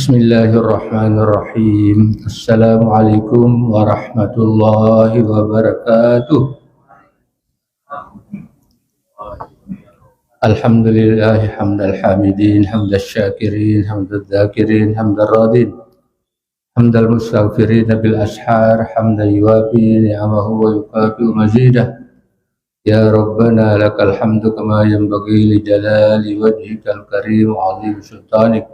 Bismillahirrahmanirrahim. Assalamualaikum warahmatullahi wabarakatuh. Alhamdulillahi hamdal hamidin, hamdal syakirin, hamdal dzakirin, hamdal radin, hamdal mustaghfirin bil ashar, hamdan yuwafi ni'amahu wa yukafi mazidah. Ya Rabbana lakal hamdu kama yanbaghi li jalali wajhikal karim wa 'azim sultanik.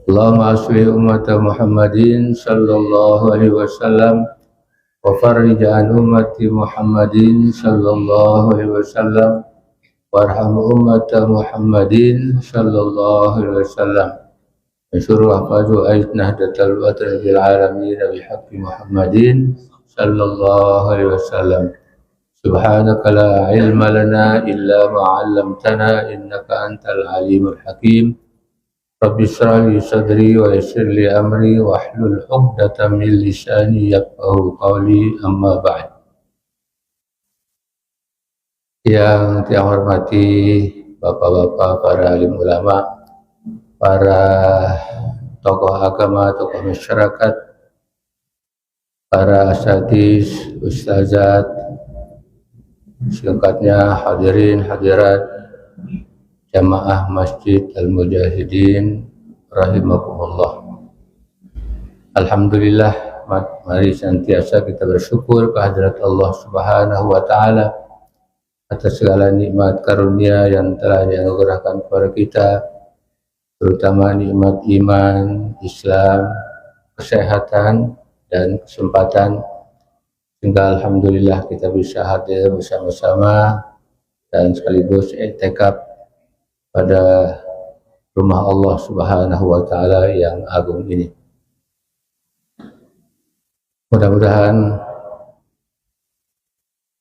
Allahumma asli ummata Muhammadin sallallahu alaihi wasallam wa farrij an ummati Muhammadin sallallahu alaihi wasallam warham ummata Muhammadin sallallahu alaihi wasallam Masyuru ahfadu ayat nahdatal watan bil alamin bihaqqi Muhammadin sallallahu alaihi wasallam. Subhanaka la ilma lana illa ma 'allamtana innaka antal alimul hakim. Rabbi shrah li sadri wa yassir li amri wa hlul 'uqdatam min lisani yafqahu qawli, amma ba'd. Yang saya hormati bapak-bapak, para alim ulama, para tokoh agama, tokoh masyarakat, para asatidz, ustazat, selengkapnya hadirin hadirat Jamaah Masjid Al-Mujahidin rahimakumullah. Alhamdulillah, mari senantiasa kita bersyukur kehadirat Allah Subhanahu wa taala atas segala nikmat karunia yang telah dianugerahkan kepada kita, terutama nikmat iman, Islam, kesehatan dan kesempatan, sehingga alhamdulillah kita bisa hadir bersama-sama dan sekaligus i'tikaf pada rumah Allah Subhanahu wa taala yang agung ini. Mudah-mudahan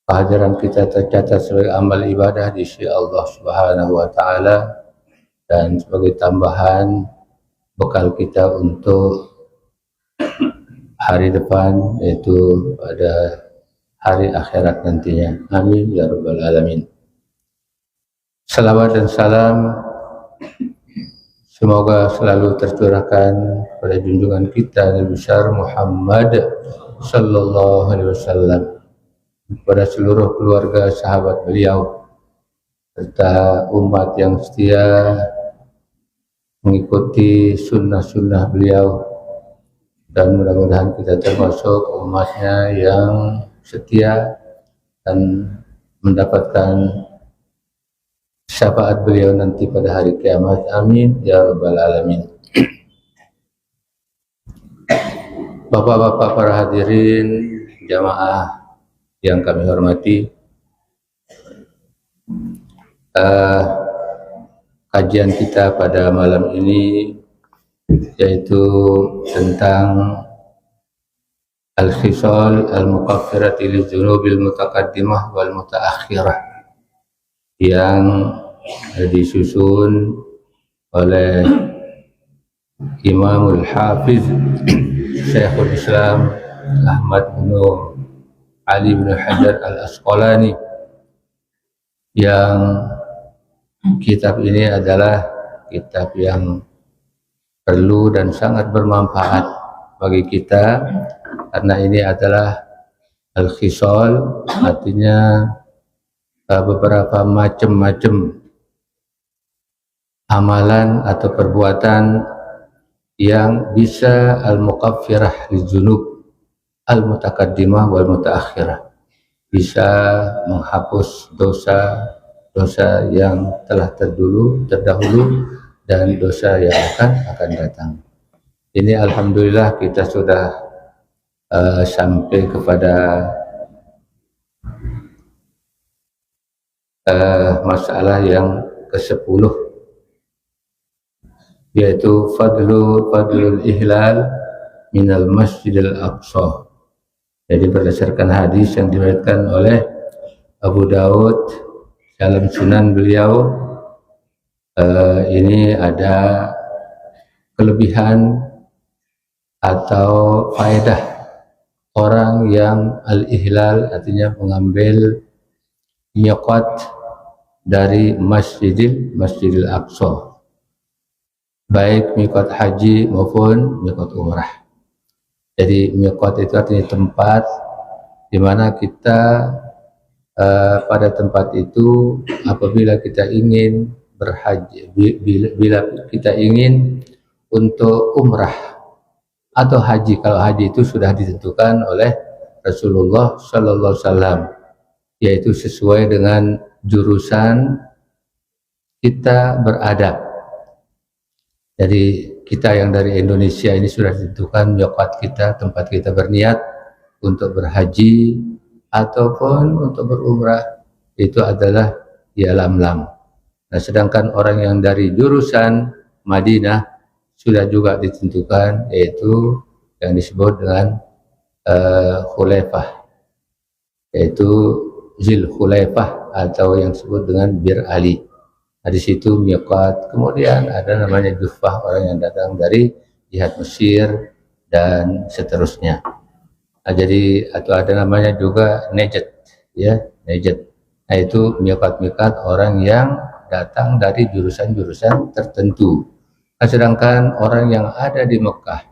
kehadiran kita tercatat sebagai amal ibadah di sisi Allah Subhanahu wa taala dan sebagai tambahan bekal kita untuk hari depan, yaitu pada hari akhirat nantinya. Amin ya rabbal alamin. Salawat dan salam semoga selalu tercurahkan pada junjungan kita Nabi besar Muhammad sallallahu alaihi wasallam, kepada seluruh keluarga sahabat beliau serta umat yang setia mengikuti sunnah-sunnah beliau, dan mudah-mudahan kita termasuk umatnya yang setia dan mendapatkan syafaat beliau nanti pada hari kiamat. Amin ya rabbal alamin. Bapak-bapak, para hadirin jamaah yang kami hormati, kajian kita pada malam ini yaitu tentang al-khisal al-mukaffirati lidzunubil mutaqaddimah wal mutaakhirah, yang disusun oleh Imamul Hafiz Syekhul Islam Ahmad bin Ali bin Hajar Al-Asqalani, yang kitab ini adalah kitab yang perlu dan sangat bermanfaat bagi kita, karena ini adalah al-khisal, artinya beberapa macam-macam amalan atau perbuatan yang bisa al-mukaffirah lidzunub al-mutaqaddimah wal mutaakhirah, bisa menghapus dosa yang telah terdahulu dan dosa yang akan datang. Ini alhamdulillah kita sudah sampai kepada masalah yang ke-10, yaitu fadlul ihlal minal masjidil aqsa. Jadi berdasarkan hadis yang diriwayatkan oleh Abu Daud dalam sunan beliau, ini ada kelebihan atau faedah orang yang al-ihlal, artinya mengambil miqat dari Masjidil Aqsa. baik miqat haji maupun miqat umrah. Jadi miqat itu artinya tempat di mana kita pada tempat itu apabila kita ingin berhaji, bila kita ingin untuk umrah atau haji. Kalau haji itu sudah ditentukan oleh Rasulullah Sallallahu Alaihi Wasallam, yaitu sesuai dengan jurusan kita berada. Jadi kita yang dari Indonesia ini sudah ditentukan miqat kita, tempat kita berniat untuk berhaji ataupun untuk berumrah, itu adalah di Lam-Lam. Nah, sedangkan orang yang dari jurusan Madinah sudah juga ditentukan, yaitu yang disebut dengan Khulaifah, yaitu Zil Khulaifah atau yang disebut dengan Bir Ali. Nah, di situ miqat. Kemudian ada namanya Juffah, orang yang datang dari jihad Mesir dan seterusnya. Nah, jadi atau ada namanya juga Najd, ya, Najd. Nah, itu miqat-miqat orang yang datang dari jurusan-jurusan tertentu. Nah, sedangkan orang yang ada di Mekah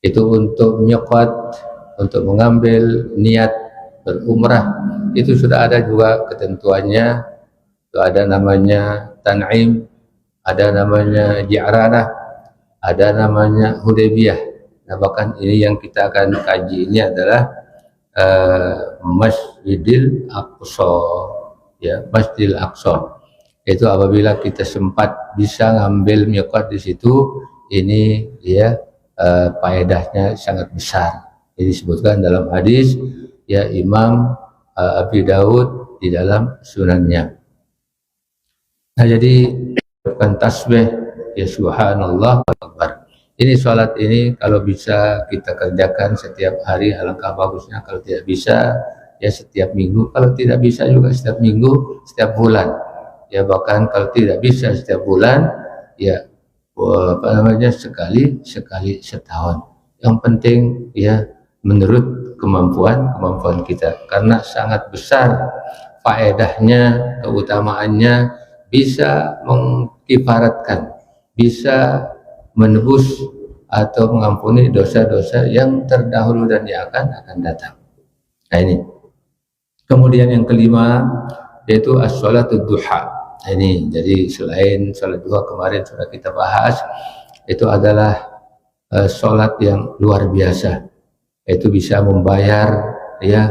itu untuk miqat, untuk mengambil niat berumrah, itu sudah ada juga ketentuannya. Itu ada namanya Tan'im, ada namanya Ji'ranah, ada namanya Hudaybiyah. Nah, bahkan ini yang kita akan kaji ini adalah Masjidil Aqsa, ya, Masjidil Aqsa. Itu apabila kita sempat bisa ngambil miqat di situ, ini ya faedahnya sangat besar. Ini disebutkan dalam hadis ya Imam Abi Daud di dalam sunannya. Nah, jadi bukan tasbih ya subhanallah akbar. Ini sholat ini kalau bisa kita kerjakan setiap hari alangkah bagusnya. Kalau tidak bisa ya setiap minggu, kalau tidak bisa juga setiap minggu, setiap bulan. Ya bahkan kalau tidak bisa setiap bulan ya sekali setahun. Yang penting ya menurut kemampuan kita, karena sangat besar faedahnya, keutamaannya, bisa mengibaratkan, bisa menebus atau mengampuni dosa-dosa yang terdahulu dan yang akan datang. Nah, ini. Kemudian yang kelima yaitu as-sholatud duha. Nah, ini jadi selain sholat duha kemarin sudah kita bahas, itu adalah sholat yang luar biasa. Itu bisa membayar ya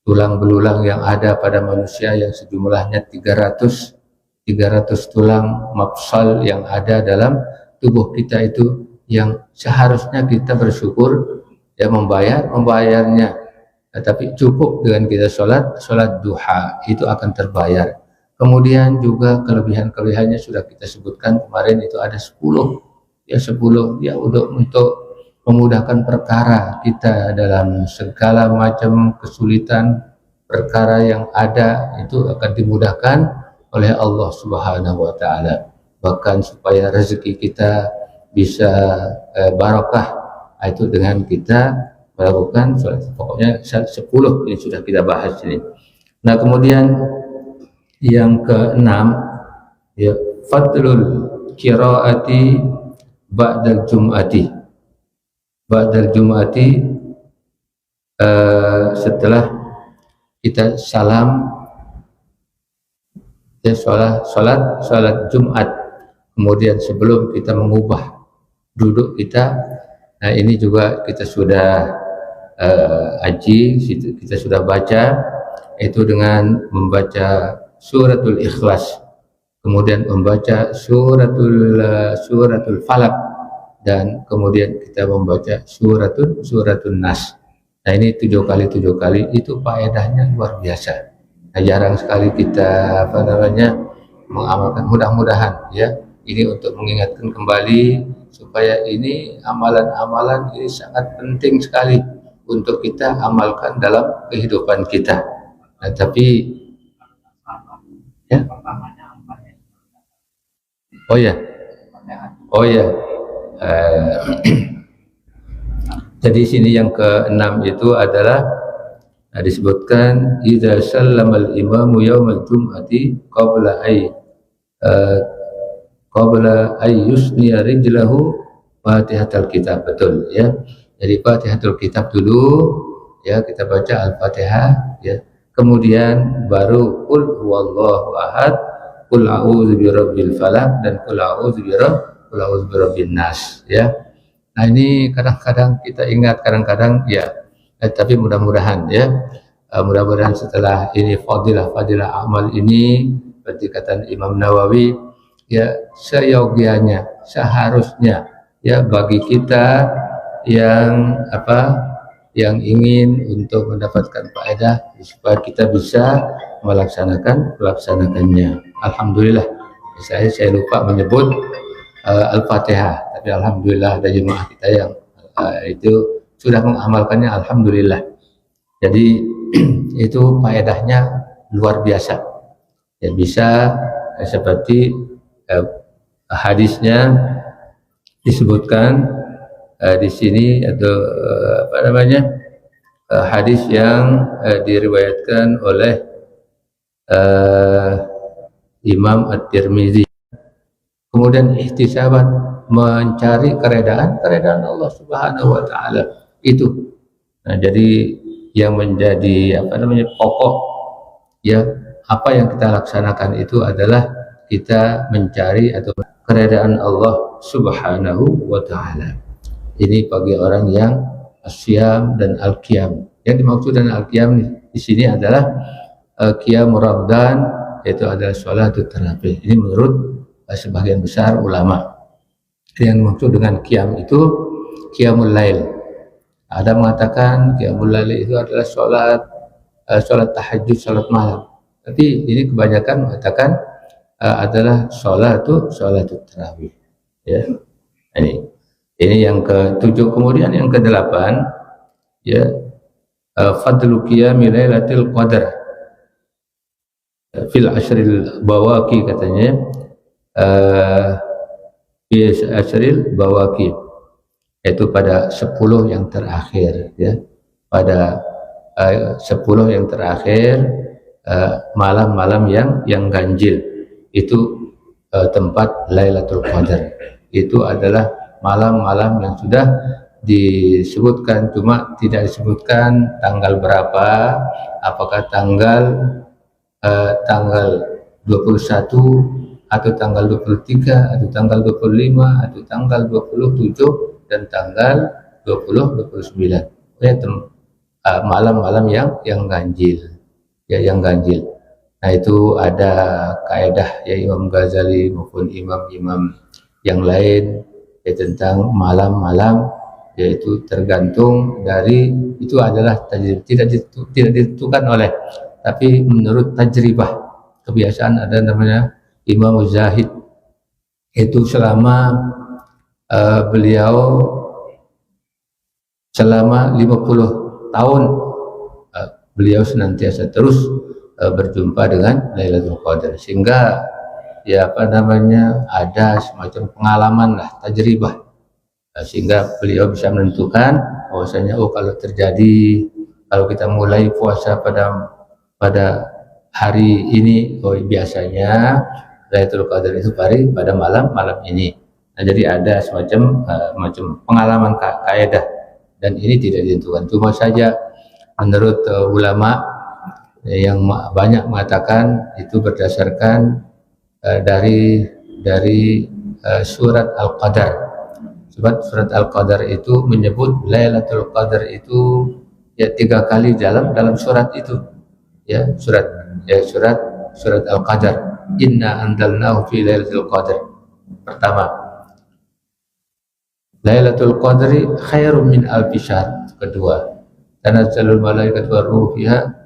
tulang belulang yang ada pada manusia yang sejumlahnya 300 tulang mafsal yang ada dalam tubuh kita itu, yang seharusnya kita bersyukur ya membayarnya. Nah, tapi cukup dengan kita sholat duha itu akan terbayar. Kemudian juga kelebihannya sudah kita sebutkan kemarin, itu ada 10 ya untuk memudahkan perkara kita dalam segala macam kesulitan perkara yang ada, itu akan dimudahkan oleh Allah Subhanahu wa taala. Bahkan supaya rezeki kita bisa barokah, itu dengan kita melakukan sholat. Pokoknya 10 ini sudah kita bahas ini. Nah, kemudian yang keenam ya fadlul qiraati ba'dal jum'ati, setelah kita salam ya sholat Jumat, kemudian sebelum kita mengubah duduk kita. Nah, ini juga kita sudah kita sudah baca, itu dengan membaca suratul Ikhlas, kemudian membaca suratul Falaq, dan kemudian kita membaca suratul Nas. Nah, ini 7 kali itu faedahnya luar biasa. Nah, jarang sekali kita mengamalkan. Mudah-mudahan ya ini untuk mengingatkan kembali supaya ini amalan-amalan ini sangat penting sekali untuk kita amalkan dalam kehidupan kita. Nah, tapi ya oh ya jadi sini yang keenam itu adalah disebutkan idza sallamal imamu yaumal jum'ati qabla ayyusniya rijlahu Fatihatul Kitab. Betul ya. Jadi Fatihatul Kitab dulu ya, kita baca Al-Fatihah ya. Kemudian baru qul huwallahu ahad, qul a'udzu birabbil falaq, dan qul a'udzu birabbin nas ya. Nah, ini kadang-kadang kita ingat, kadang-kadang ya, tapi mudah-mudahan ya, mudah-mudahan setelah ini fadilah amal ini, seperti kata Imam Nawawi ya, seyogianya, seharusnya ya bagi kita yang yang ingin untuk mendapatkan faedah, supaya kita bisa melaksanakannya. Alhamdulillah, saya lupa menyebut Al-Fatihah, tapi alhamdulillah ada jemaah kita yang itu sudah mengamalkannya, alhamdulillah. Jadi itu faedahnya luar biasa ya, bisa seperti hadisnya disebutkan di sini, atau hadis yang diriwayatkan oleh Imam At-Tirmizi. Kemudian ihtisaban, mencari keredaan Allah Subhanahu wa taala itu. Nah, jadi yang menjadi pokok ya, apa yang kita laksanakan itu adalah kita mencari atau keredaan Allah Subhanahu wa taala. Ini bagi orang yang asyam dan al-qiyam. Yang dimaksud dengan al-qiyam di sini adalah qiyam Ramadan, yaitu adalah sholatul tarawih. Ini menurut sebagian besar ulama. Yang dimaksud dengan qiyam itu qiyamul lail. Ada mengatakan qiyamul lail itu adalah sholat tahajud, sholat malam. Tapi ini kebanyakan mengatakan adalah sholatul tarawih ya. Ini yang ke-7. Kemudian yang ke-8 ya, fadlu qiyami lailatul qadar fil ashril bawaqi, katanya fi ashril bawaqi, yaitu pada 10 yang terakhir ya, pada 10 yang terakhir, malam-malam yang ganjil itu tempat Lailatul Qadar. Itu adalah malam-malam yang sudah disebutkan, cuma tidak disebutkan tanggal berapa, apakah tanggal 21 atau tanggal 23 atau tanggal 25 atau tanggal 27 dan tanggal 29 ya, malam-malam yang ganjil ya, yang ganjil. Nah, itu ada kaidah ya, Imam Ghazali maupun imam-imam yang lain ya, tentang malam-malam, yaitu tergantung dari, itu adalah tidak ditentukan oleh, tapi menurut tajribah, kebiasaan. Ada namanya Imam Zahid, itu selama beliau selama 50 tahun beliau senantiasa terus berjumpa dengan Lailatul Qadar, sehingga ya ada semacam pengalaman lah, tajribah, sehingga beliau bisa menentukan bahwasanya kalau kita mulai puasa pada hari ini, biasanya Lailatul Qadar itu pada malam ini. Nah, jadi ada semacam pengalaman kaidah, dan ini tidak ditentukan. Cuma saja menurut ulama yang banyak mengatakan itu berdasarkan dari surat Al-Qadar. Surat Al-Qadar itu menyebut Lailatul Qadar itu ya 3 kali dalam surat itu ya, surat Al-Qadar. Inna anzalnahu fi Lailatul Qadar. Pertama, Lailatul Qadri khairum min alfi syahr. Kedua, tanazzalul malaikatu war-ruhu fiha.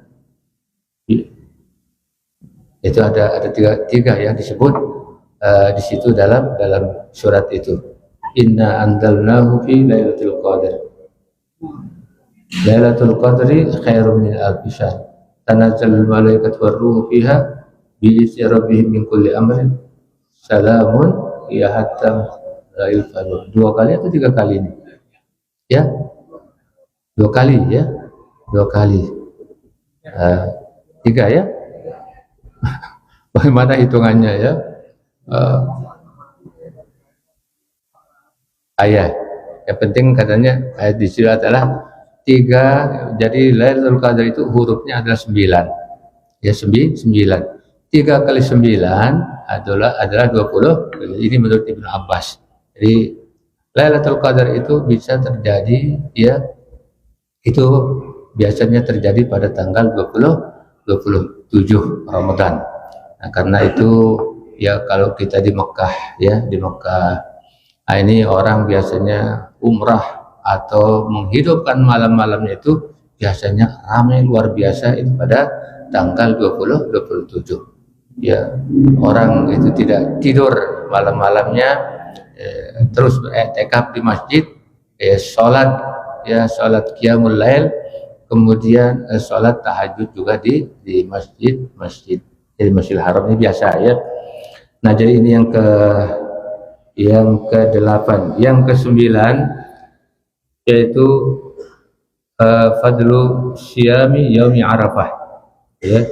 Itu ada tiga yang disebut di situ dalam surat itu. Inna anzalnahu fi Lailatul Qadar. Lailatul Qadri khairum min alfi syahr. Tanazzalul malaikatu war-ruhu fiha bi izni rabbihim min kulli amrin salamun ya hatta ra'il fajr. 2 kali atau 3 kali ini? Ya, 2 kali ya, 2 kali. 3 ya. Bagaimana hitungannya ya? ayat. Yang penting katanya ayat di situ adalah 3. Jadi Lailatul Qadar itu hurufnya adalah 9. Ya 9. 3 kali 9 adalah 20. Ini menurut Ibnu Abbas. Jadi Lailatul Qadar itu bisa terjadi, ya itu biasanya terjadi pada tanggal 27 Ramadan. Nah, karena itu ya kalau kita di Mekah, ya di Mekah, nah ini orang biasanya umrah atau menghidupkan malam-malamnya itu biasanya ramai luar biasa itu pada tanggal 27. Ya, orang itu tidak tidur malam-malamnya, terus beriktikaf di masjid, sholat qiyamul lail, kemudian sholat tahajud juga di masjid. Jadi Masjidil Haram ini biasa, ya. Nah, jadi ini yang ke-8. Yang ke-9 yaitu fadlu syiyami yaumi Arafah, ya.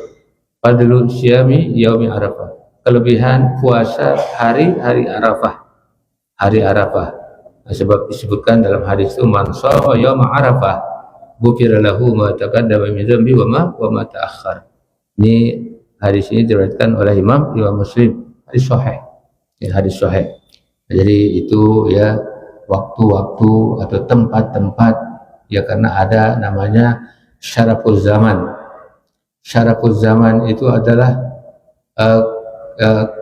Fadlu syiyami yaumi Arafah, kelebihan puasa hari Arafah. Hari Arafah. Nah, sebab disebutkan dalam hadis itu man shoma yauma Arafah ghufira lahu ma taqaddama min dzambi wa ma ta'akhkhar. Ini hadis ini diriwayatkan oleh Imam Muslim, hadis sahih. Ya, hadis sahih. Jadi itu ya waktu-waktu atau tempat-tempat, ya, karena ada namanya syaraful zaman. Syaraful zaman itu adalah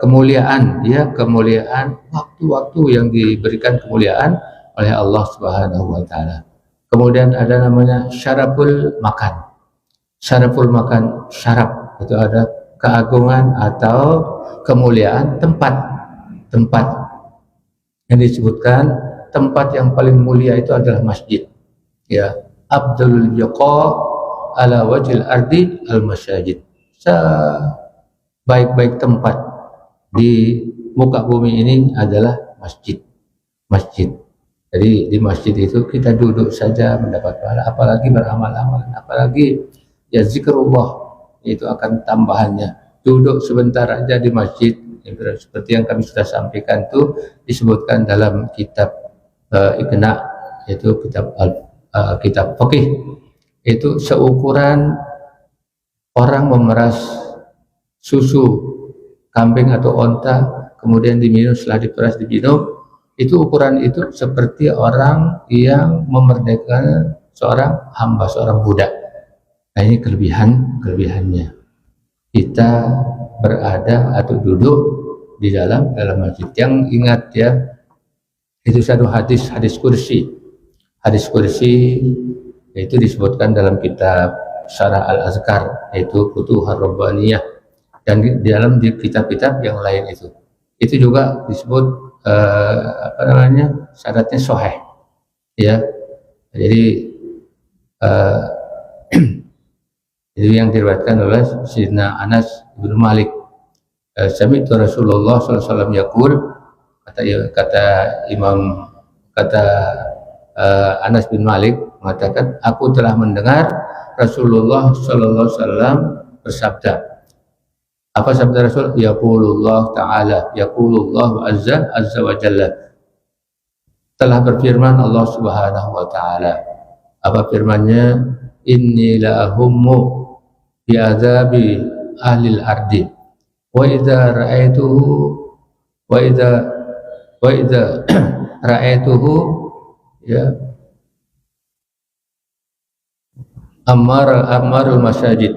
kemuliaan, ya, kemuliaan waktu-waktu yang diberikan kemuliaan oleh Allah Subhanahu wa taala. Kemudian ada namanya syaraful makan. Syaraful makan, syaraf itu ada keagungan atau kemuliaan tempat yang disebutkan. Tempat yang paling mulia itu adalah masjid, ya. Abdul biqa ala wajhil ardi al masajid. Baik-baik tempat di muka bumi ini adalah masjid. Jadi di masjid itu kita duduk saja mendapat pahala, apalagi beramal-amal, apalagi ya zikrullah, itu akan tambahannya. Duduk sebentar aja di masjid, seperti yang kami sudah sampaikan itu disebutkan dalam kitab Iqna, yaitu kitab fikih, itu seukuran orang memeras susu kambing atau onta, kemudian diminum, setelah diperas diminum, itu ukuran itu seperti orang yang memerdekakan seorang hamba, seorang budak. Nah, ini kelebihannya. Kita berada atau duduk di dalam masjid. Yang ingat, ya, itu satu hadis kursi. Hadis kursi itu disebutkan dalam kitab Syarah Al-Azkar, yaitu Futuhar Rabbaniyah, dan di dalam kitab-kitab yang lain itu juga disebut syaratnya sahih, ya. Jadi itu yang diriwayatkan oleh Sayyidina Anas bin Malik. Sami'tu Rasulullah sallallahu alaihi wasallam yaqul, kata Anas bin Malik mengatakan, aku telah mendengar Rasulullah sallallahu alaihi wasallam bersabda. Apa sabda Rasul? Yaqulullah ta'ala, yaqulullah azza wa jalla. Telah berfirman Allah Subhanahu wa taala. Apa firman-Nya? Inni la ahummu bi adzabi ahli al-ardi. Wa idza ra'aituhu ya amarul masajid,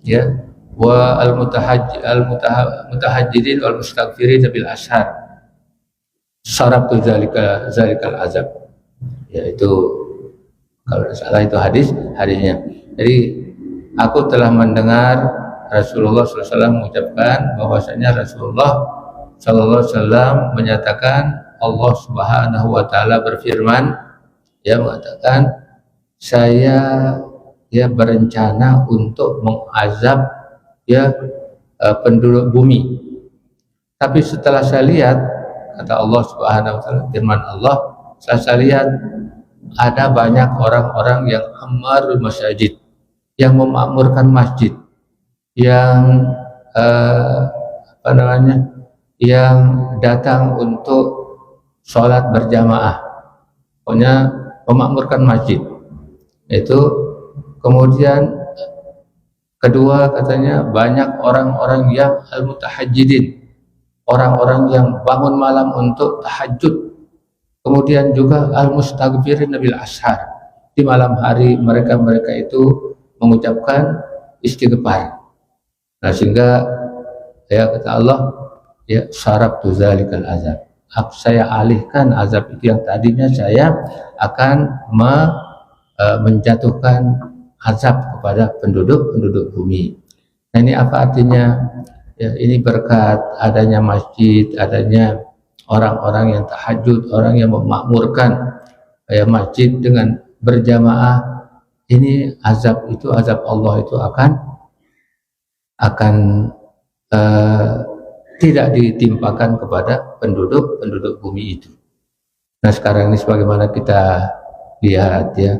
ya, wa al-mutahajjidin wal mustaghfirin bil ashar sarabtu zalikal azab. Yaitu kalau tidak salah itu hadisnya. Jadi aku telah mendengar Rasulullah SAW mengucapkan bahwasanya Rasulullah SAW menyatakan Allah Subhanahu wa taala berfirman, ya, mengatakan, saya ya berencana untuk mengazab ya penduduk bumi. Tapi setelah saya lihat, kata Allah Subhanahu wa taala, firman Allah, saya lihat ada banyak orang-orang yang amarul masajid, yang memakmurkan masjid, yang yang datang untuk sholat berjamaah, pokoknya memakmurkan masjid. Itu kemudian kedua katanya banyak orang-orang yang al-mutahajjidin, orang-orang yang bangun malam untuk tahajud. Kemudian juga al-mustaghfirin bil ashar, di malam hari mereka itu mengucapkan istighfar. Nah, sehingga ya kata Allah, ya syarab tu zalikal azab, saya alihkan azab itu yang tadinya saya akan menjatuhkan azab kepada penduduk bumi. Nah, ini apa artinya? Ya, ini berkat adanya masjid, adanya orang-orang yang tahajud, orang yang memakmurkan ya, masjid dengan berjamaah. Ini azab Allah itu akan tidak ditimpakan kepada penduduk bumi itu. Nah, sekarang ini sebagaimana kita lihat ya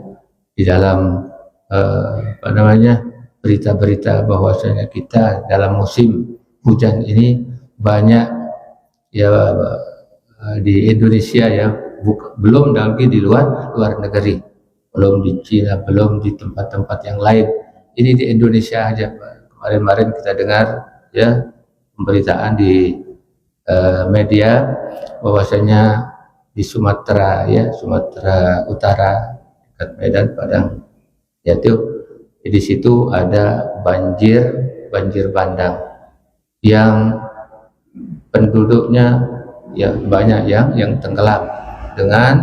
di dalam berita-berita bahwasanya kita dalam musim hujan ini banyak ya di Indonesia ya, belum lagi di luar negeri, belum di Cina, belum di tempat-tempat yang lain. Ini di Indonesia aja. Kemarin kita dengar ya pemberitaan di media bahwasanya di Sumatera Utara dekat Medan, Padang, yaitu di situ ada banjir bandang yang penduduknya ya banyak yang tenggelam dengan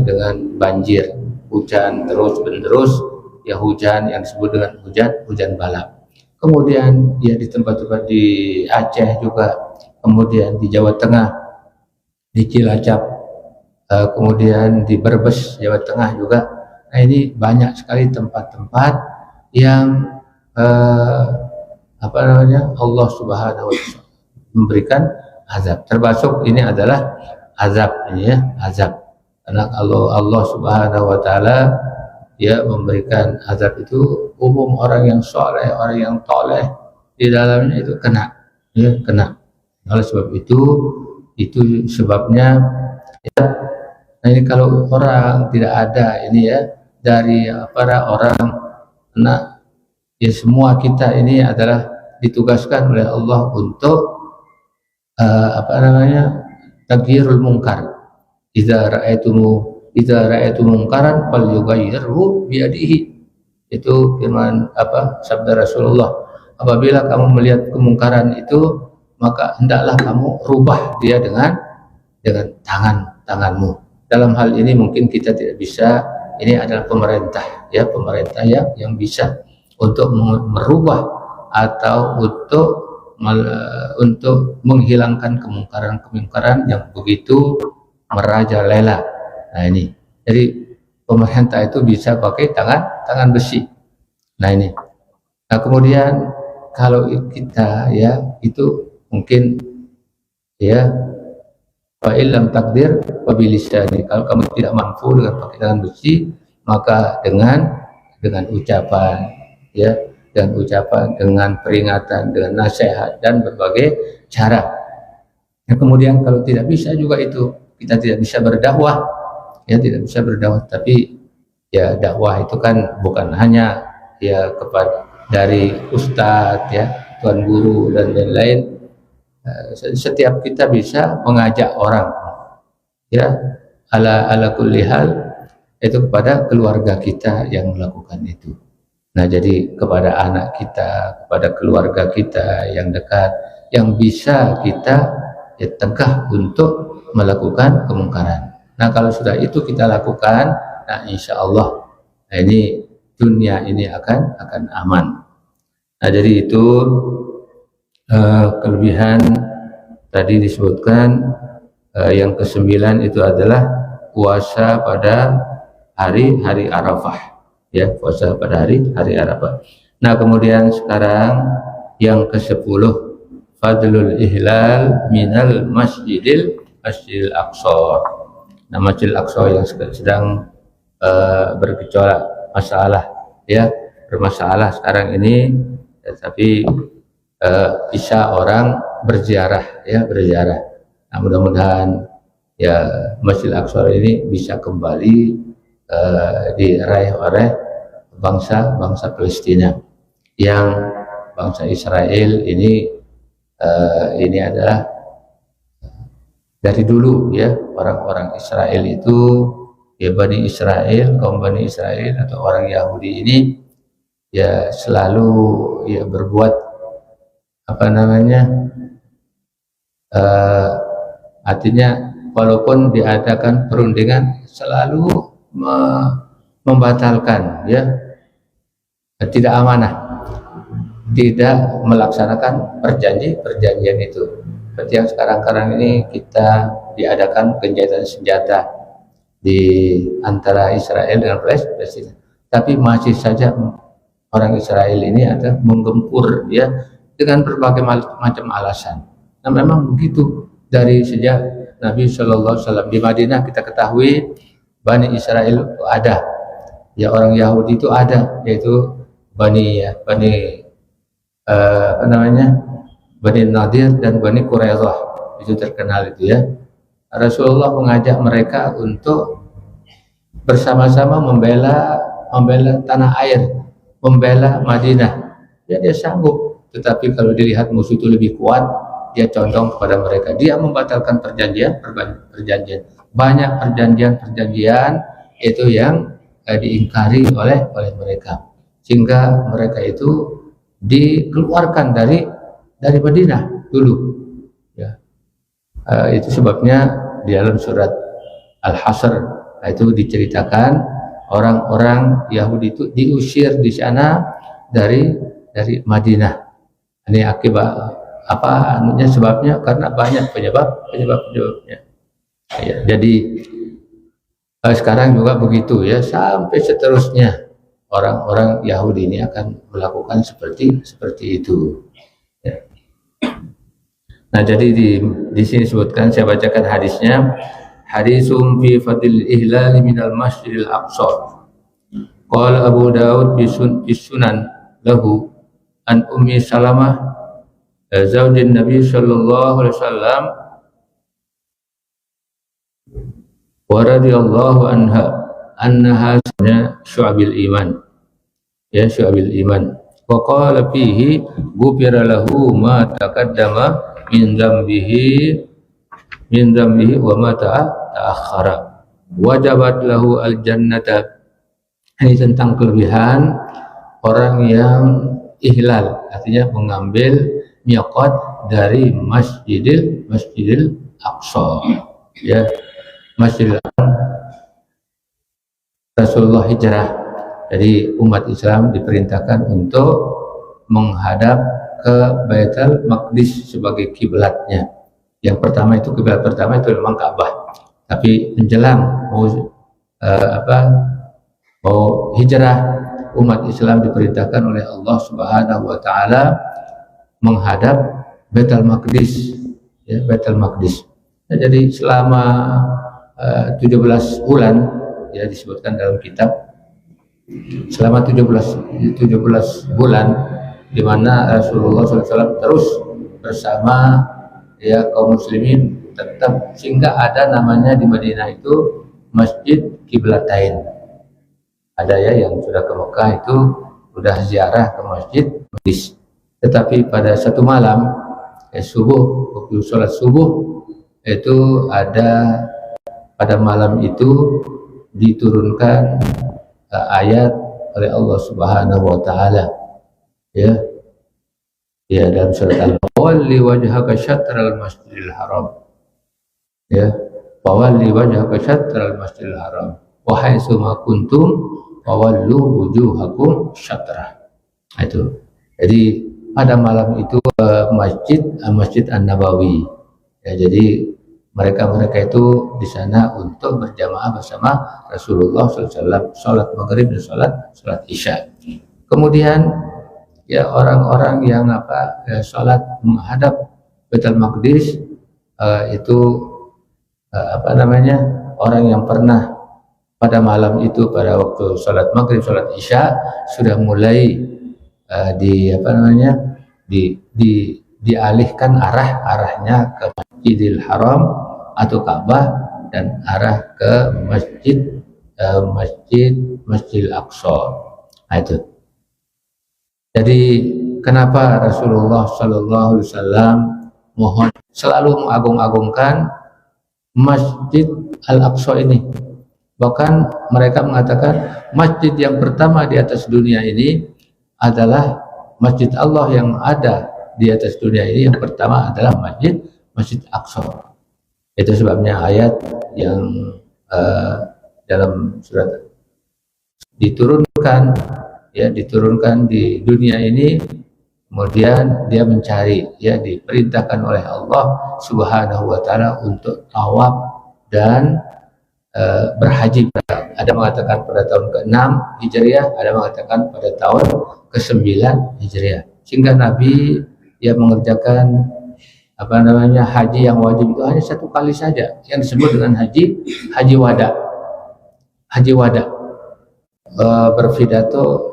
dengan banjir, hujan terus ya, hujan yang disebut dengan hujan balap. Kemudian ya di tempat-tempat di Aceh juga, kemudian di Jawa Tengah, di Cilacap, kemudian di Brebes Jawa Tengah juga. Nah, ini banyak sekali tempat-tempat yang Allah Subhanahu wa Ta'ala memberikan azab. Termasuk ini adalah azab ini ya, azab. Karena Allah Subhanahu wa Ta'ala ya memberikan azab itu umum, orang yang soleh, orang yang toleh di dalamnya itu kena. Oleh sebab itu sebabnya ya. Nah, ini kalau orang tidak ada ini ya dari para orang, nah ya semua kita ini adalah ditugaskan oleh Allah untuk taghyirul munkar. Idza ra'aitu munkaran falyughayyirhu biyadihi. Itu firman sabda Rasulullah, apabila kamu melihat kemungkaran itu maka hendaklah kamu rubah dia dengan tanganmu. Dalam hal ini mungkin kita tidak bisa, ini adalah pemerintah yang bisa untuk merubah atau untuk menghilangkan kemungkaran yang begitu merajalela. Nah, ini jadi pemerintah itu bisa pakai tangan besi. Nah, ini. Nah, kemudian kalau kita ya itu mungkin ya fa'ilam takdir wabilisani, kalau kamu tidak mampu dengan pakai tangan besi, maka dengan ucapan ya, dengan peringatan, dengan nasihat dan berbagai cara. Nah, kemudian kalau tidak bisa juga itu, kita tidak bisa berdakwah ya, tapi ya dakwah itu kan bukan hanya ya kepada dari ustadz ya, tuan guru dan lain-lain. Setiap kita bisa mengajak orang ya ala kulli hal, itu kepada keluarga kita yang melakukan itu. Nah, jadi kepada anak kita, kepada keluarga kita yang dekat, yang bisa kita ya tegah untuk melakukan kemungkaran. Nah, kalau sudah itu kita lakukan, nah insya Allah ini dunia ini akan aman. Nah, jadi itu kelebihan tadi disebutkan. Yang ke-9 itu adalah puasa pada hari Arafah ya, puasa pada hari Arafah. Nah, kemudian sekarang yang ke-10, fadlul ihlal minal masjidil aqsa. Nah, Masjidil Aqsa yang sedang bergejolak bermasalah sekarang ini, tapi bisa orang berziarah. Nah, mudah-mudahan ya Masjidil Aqsa ini bisa kembali diraih oleh bangsa Palestina. Yang bangsa Israel ini adalah dari dulu ya, orang-orang Israel itu ya, Bani Israel, kaum Bani Israel atau orang Yahudi ini ya selalu ya berbuat apa namanya, artinya walaupun diadakan perundingan selalu membatalkan ya, tidak amanah, tidak melaksanakan perjanjian itu. Seperti yang sekarang ini kita diadakan gencatan senjata di antara Israel dengan Palestina, tapi masih saja orang Israel ini ada menggempur ya dengan berbagai macam alasan. Nah memang begitu dari sejak Nabi Shallallahu Alaihi Wasallam di Madinah. Kita ketahui Bani Israel itu ada, ya orang Yahudi itu ada, yaitu Bani Bani Nadir dan Bani Quraidah, itu terkenal itu ya. Rasulullah mengajak mereka untuk bersama-sama membela tanah air, membela Madinah. Ya dia sanggup, tetapi kalau dilihat musuh itu lebih kuat, dia condong kepada mereka. Dia membatalkan perjanjian. Banyak perjanjian itu yang diingkari oleh mereka, sehingga mereka itu dikeluarkan dari Madinah dulu ya. Itu sebabnya di dalam surat Al-Hasr itu diceritakan orang-orang Yahudi itu diusir di sana dari Madinah. Ini akibat apa sebabnya? Karena banyak penyebabnya ya. Jadi sekarang juga begitu ya, sampai seterusnya orang-orang Yahudi ini akan melakukan seperti itu ya. Nah jadi di sini sebutkan, saya bacakan hadisnya. Hadisum fi fadil ihlal minal masjidil aqsa. Qala Abu Daud bi sunan lahu an Ummi Salamah zaujin Nabi sallallahu alaihi wasallam wa radhiyallahu annaha syu'abil iman ya, syu'abil iman. Wa qala fihi ghufira lahu ma taqaddama min dzambihi wa ma ta'akhkhara wajabat lahu al-jannata. Ini tentang kelebihan orang yang ihlal, artinya mengambil miqat dari Masjidil Aqsa ya. Masjidil Aqsa Rasulullah hijrah, jadi umat Islam diperintahkan untuk menghadap ke Baitul Maqdis sebagai kiblatnya. Yang pertama itu, kiblat pertama itu memang Ka'bah, tapi menjelang mau hijrah, umat Islam diperintahkan oleh Allah Subhanahu wa taala menghadap Baitul Maqdis ya, Baitul Maqdis. Nah, jadi selama 17 bulan ya, disebutkan dalam kitab, selama 17 bulan di mana Rasulullah SAW terus bersama ya kaum muslimin tetap, sehingga ada namanya di Madinah itu Masjid Qiblatain. Ada ya yang sudah ke Mekah itu sudah ziarah ke Masjid Maqdis. Tetapi pada satu malam subuh, waktu sholat subuh itu ada, pada malam itu diturunkan ayat oleh Allah Subhanahu wa taala ya dalam surat Al-Walli wajhaka syatral masjidil haram ya, walli wajhaka syatral masjidil haram wa haitsu ma kuntum fawallu wujuhakum syatrah. Itu jadi pada malam itu Masjid An-Nabawi ya, jadi mereka itu di sana untuk berjamaah bersama Rasulullah SAW, sholat maghrib dan sholat isya. Kemudian ya orang-orang yang sholat menghadap Baitul Maqdis itu orang yang pernah pada malam itu, pada waktu sholat maghrib, sholat isya sudah mulai dialihkan arahnya ke Masjidil Haram atau Ka'bah dan arah ke Masjidil Aqsa. Nah, itu. Jadi kenapa Rasulullah Shallallahu Alaihi Wasallam mohon selalu mengagung-agungkan Masjid Al-Aqsa ini? Bahkan mereka mengatakan masjid yang pertama di atas dunia ini adalah Masjid Allah yang ada di atas dunia ini. Yang pertama adalah Masjid Aqsa. Itu sebabnya ayat yang dalam surat diturunkan di dunia ini, kemudian dia mencari, diperintahkan oleh Allah Subhanahu wa taala untuk tawaf dan berhaji. Ada mengatakan pada tahun ke-6 Hijriah, ada mengatakan pada tahun ke-9 Hijriah. Sehingga Nabi mengerjakan haji yang wajib itu hanya satu kali saja, yang disebut dengan haji wada. Haji wada, berpidato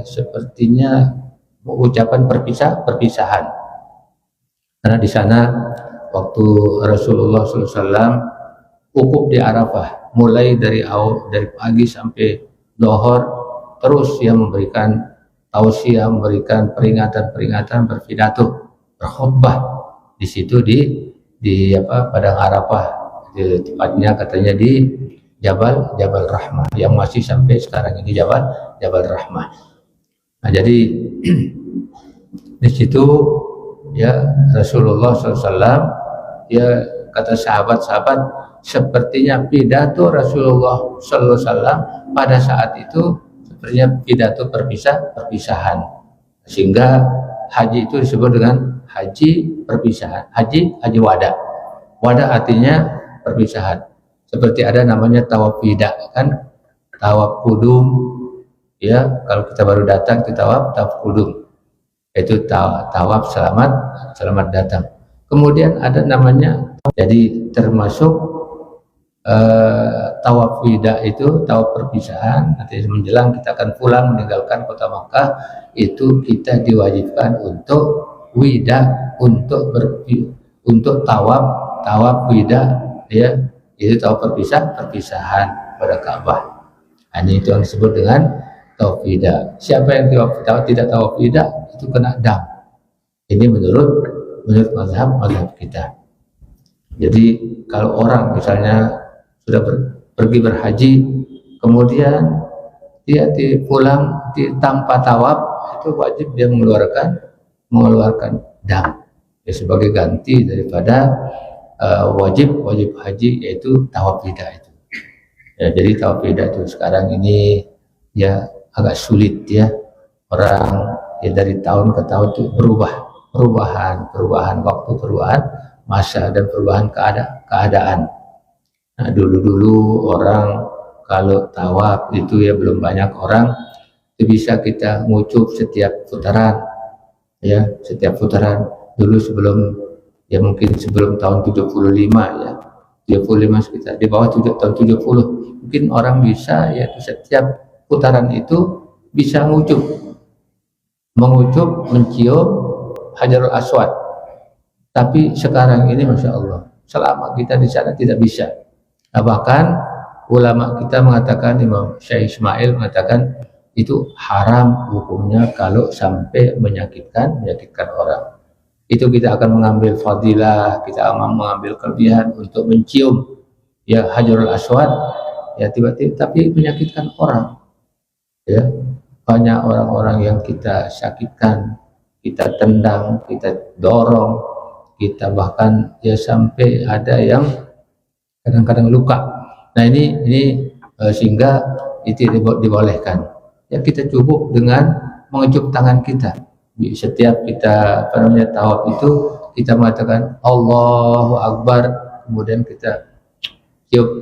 sepertinya ucapan perpisahan. Karena di sana waktu Rasulullah SAW wukuf di Arafah, mulai dari pagi sampai zuhur, terus memberikan tausiah, memberikan peringatan, berpidato, berkhutbah di situ di Padang Arafah, tepatnya katanya di Jabal Rahmah, yang masih sampai sekarang ini Jabal Rahmah. Nah, jadi di situ Rasulullah SAW kata sahabat-sahabat, sepertinya pidato Rasulullah SAW pada saat itu sepertinya pidato perpisahan, sehingga haji itu disebut dengan haji perpisahan, haji wada. Wada artinya perpisahan. Seperti ada namanya tawaf wida, kan, tawaf kudum, kalau kita baru datang itu tawaf kudum, itu tawaf selamat datang. Kemudian ada namanya, jadi termasuk tawaf wida itu tawaf perpisahan, nanti menjelang kita akan pulang meninggalkan kota Makkah, itu kita diwajibkan untuk wida, untuk tawaf wida, itu tawaf perpisahan pada Ka'bah. Hanya itu yang disebut dengan tawaf wida. Siapa yang tidak tawaf wida itu kena dam. Ini menurut mazhab kita. Jadi kalau orang misalnya sudah pergi berhaji, kemudian dia pulang tanpa tawaf, itu wajib dia mengeluarkan dam, sebagai ganti daripada wajib haji, yaitu tawaf wida itu. Jadi tawaf wida itu sekarang ini agak sulit orang dari tahun ke tahun itu perubahan waktu, perubahan masa, dan perubahan keadaan. Nah, dulu orang kalau tawaf itu belum banyak orang, itu bisa kita ngucup setiap putaran, setiap putaran. Dulu mungkin sebelum tahun 75, 75 sekitar di bawah tahun 70, mungkin orang bisa setiap putaran itu bisa mengucup, mencium Hajarul Aswad. Tapi sekarang ini Masya Allah, selama kita di sana tidak bisa. Nah, bahkan ulama kita mengatakan, Imam Syekh Ismail mengatakan itu haram hukumnya kalau sampai menyakitkan orang. Itu kita akan mengambil fadilah, kita akan mengambil kelebihan untuk mencium Hajarul Aswad, tiba-tiba tapi menyakitkan orang. Banyak orang-orang yang kita sakitkan, kita tendang, kita dorong, kita bahkan sampai ada yang kadang-kadang luka. Nah, ini sehingga itu dibolehkan. Kita cukup dengan mengecup tangan kita. Setiap kita tawaf itu kita mengatakan Allahu Akbar, kemudian kita cium